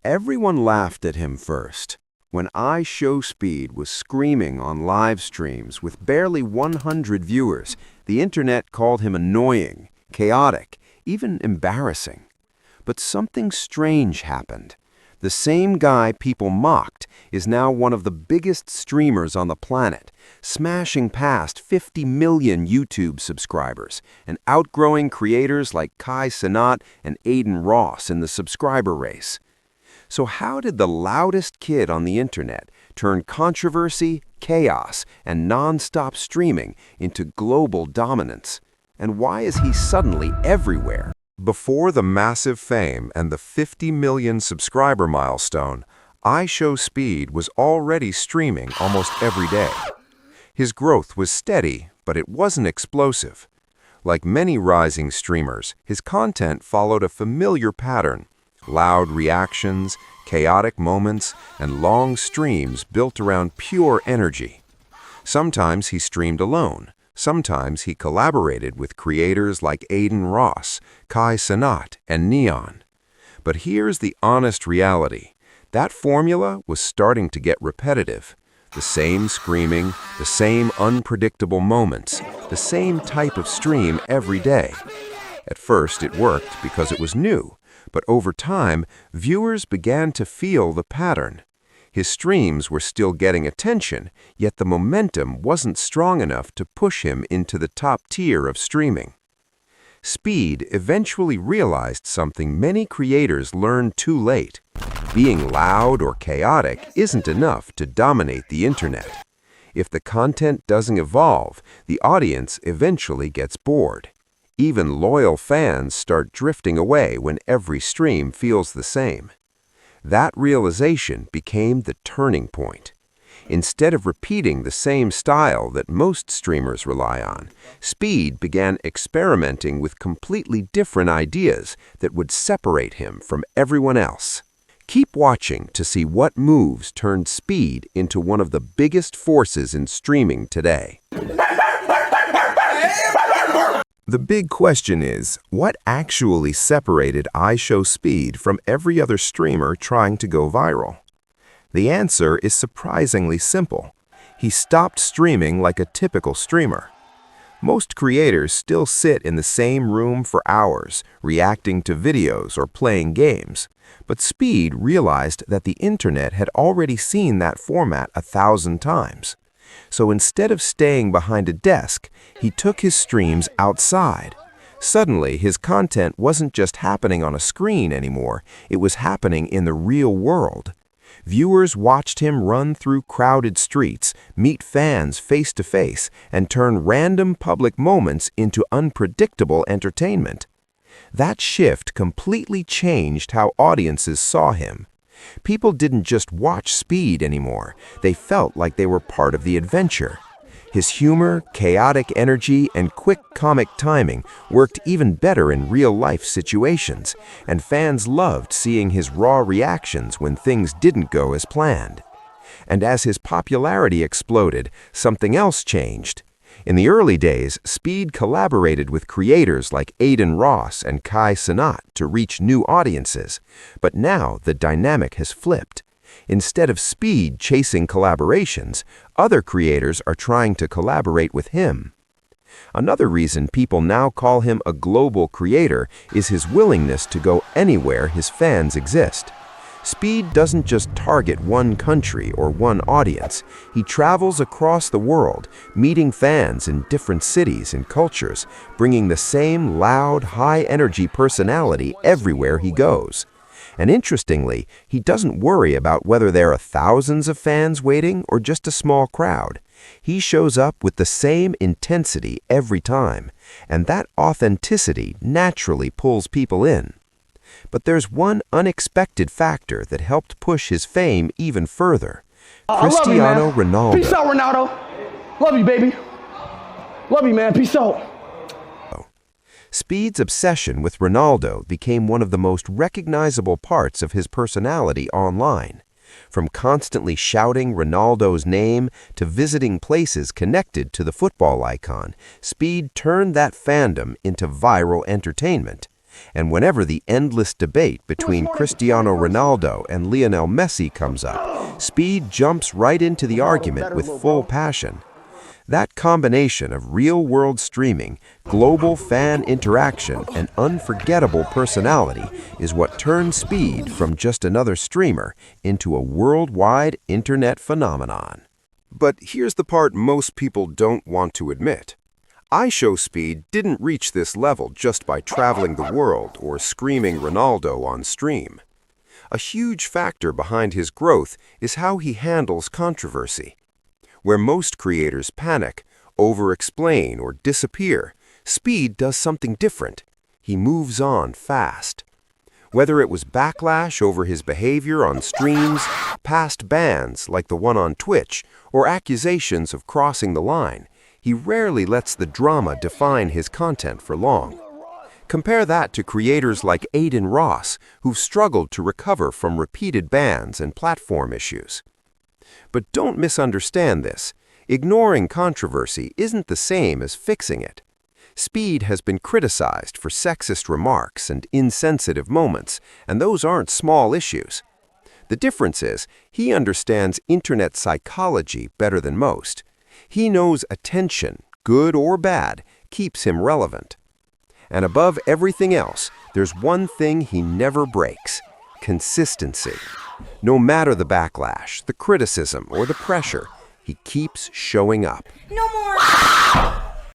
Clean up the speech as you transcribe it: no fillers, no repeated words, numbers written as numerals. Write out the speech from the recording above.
Everyone laughed at him first. When IShowSpeed was screaming on live streams with barely 100 viewers, the internet called him annoying, chaotic, even embarrassing. But something strange happened. The same guy people mocked is now one of the biggest streamers on the planet, smashing past 50 million YouTube subscribers and outgrowing creators like Kai Cenat and Aiden Ross in the subscriber race. So how did the loudest kid on the internet turn controversy, chaos, and non-stop streaming into global dominance? And why is he suddenly everywhere? Before the massive fame and the 50 million subscriber milestone, IShowSpeed was already streaming almost every day. His growth was steady, but it wasn't explosive. Like many rising streamers, his content followed a familiar pattern: loud reactions, chaotic moments, and long streams built around pure energy. Sometimes he streamed alone. Sometimes he collaborated with creators like Aiden Ross, Kai Cenat, and Neon. But here's the honest reality. That formula was starting to get repetitive. The same screaming, the same unpredictable moments, the same type of stream every day. At first it worked because it was new, but over time, viewers began to feel the pattern. His streams were still getting attention, yet the momentum wasn't strong enough to push him into the top tier of streaming. Speed eventually realized something many creators learned too late. Being loud or chaotic isn't enough to dominate the internet. If the content doesn't evolve, the audience eventually gets bored. Even loyal fans start drifting away when every stream feels the same. That realization became the turning point. Instead of repeating the same style that most streamers rely on, Speed began experimenting with completely different ideas that would separate him from everyone else. Keep watching to see what moves turned Speed into one of the biggest forces in streaming today. The big question is, what actually separated IShowSpeed from every other streamer trying to go viral? The answer is surprisingly simple. He stopped streaming like a typical streamer. Most creators still sit in the same room for hours, reacting to videos or playing games. But Speed realized that the internet had already seen that format 1,000 times. So instead of staying behind a desk, he took his streams outside. Suddenly, his content wasn't just happening on a screen anymore, it was happening in the real world. Viewers watched him run through crowded streets, meet fans face to face, and turn random public moments into unpredictable entertainment. That shift completely changed how audiences saw him. People didn't just watch Speed anymore, they felt like they were part of the adventure. His humor, chaotic energy, and quick comic timing worked even better in real-life situations, and fans loved seeing his raw reactions when things didn't go as planned. And as his popularity exploded, something else changed. In the early days, Speed collaborated with creators like Aiden Ross and Kai Cenat to reach new audiences. But now the dynamic has flipped. Instead of Speed chasing collaborations, other creators are trying to collaborate with him. Another reason people now call him a global creator is his willingness to go anywhere his fans exist. Speed doesn't just target one country or one audience. He travels across the world, meeting fans in different cities and cultures, bringing the same loud, high-energy personality everywhere he goes. And interestingly, he doesn't worry about whether there are thousands of fans waiting or just a small crowd. He shows up with the same intensity every time, and that authenticity naturally pulls people in. But there's one unexpected factor that helped push his fame even further. Cristiano Ronaldo. Peace out, Ronaldo. Love you, baby. Love you, man. Peace out. Speed's obsession with Ronaldo became one of the most recognizable parts of his personality online. From constantly shouting Ronaldo's name to visiting places connected to the football icon, Speed turned that fandom into viral entertainment. And whenever the endless debate between Cristiano Ronaldo and Lionel Messi comes up, Speed jumps right into the argument with full passion. That combination of real-world streaming, global fan interaction, and unforgettable personality is what turns Speed from just another streamer into a worldwide internet phenomenon. But here's the part most people don't want to admit. IShowSpeed didn't reach this level just by traveling the world or screaming Ronaldo on stream. A huge factor behind his growth is how he handles controversy. Where most creators panic, over-explain, or disappear, Speed does something different. He moves on fast. Whether it was backlash over his behavior on streams, past bans like the one on Twitch, or accusations of crossing the line, he rarely lets the drama define his content for long. Compare that to creators like Aiden Ross, who've struggled to recover from repeated bans and platform issues. But don't misunderstand this. Ignoring controversy isn't the same as fixing it. Speed has been criticized for sexist remarks and insensitive moments, and those aren't small issues. The difference is, he understands internet psychology better than most. He knows attention, good or bad, keeps him relevant. And above everything else, there's one thing he never breaks: consistency. No matter the backlash, the criticism, or the pressure, he keeps showing up. No more!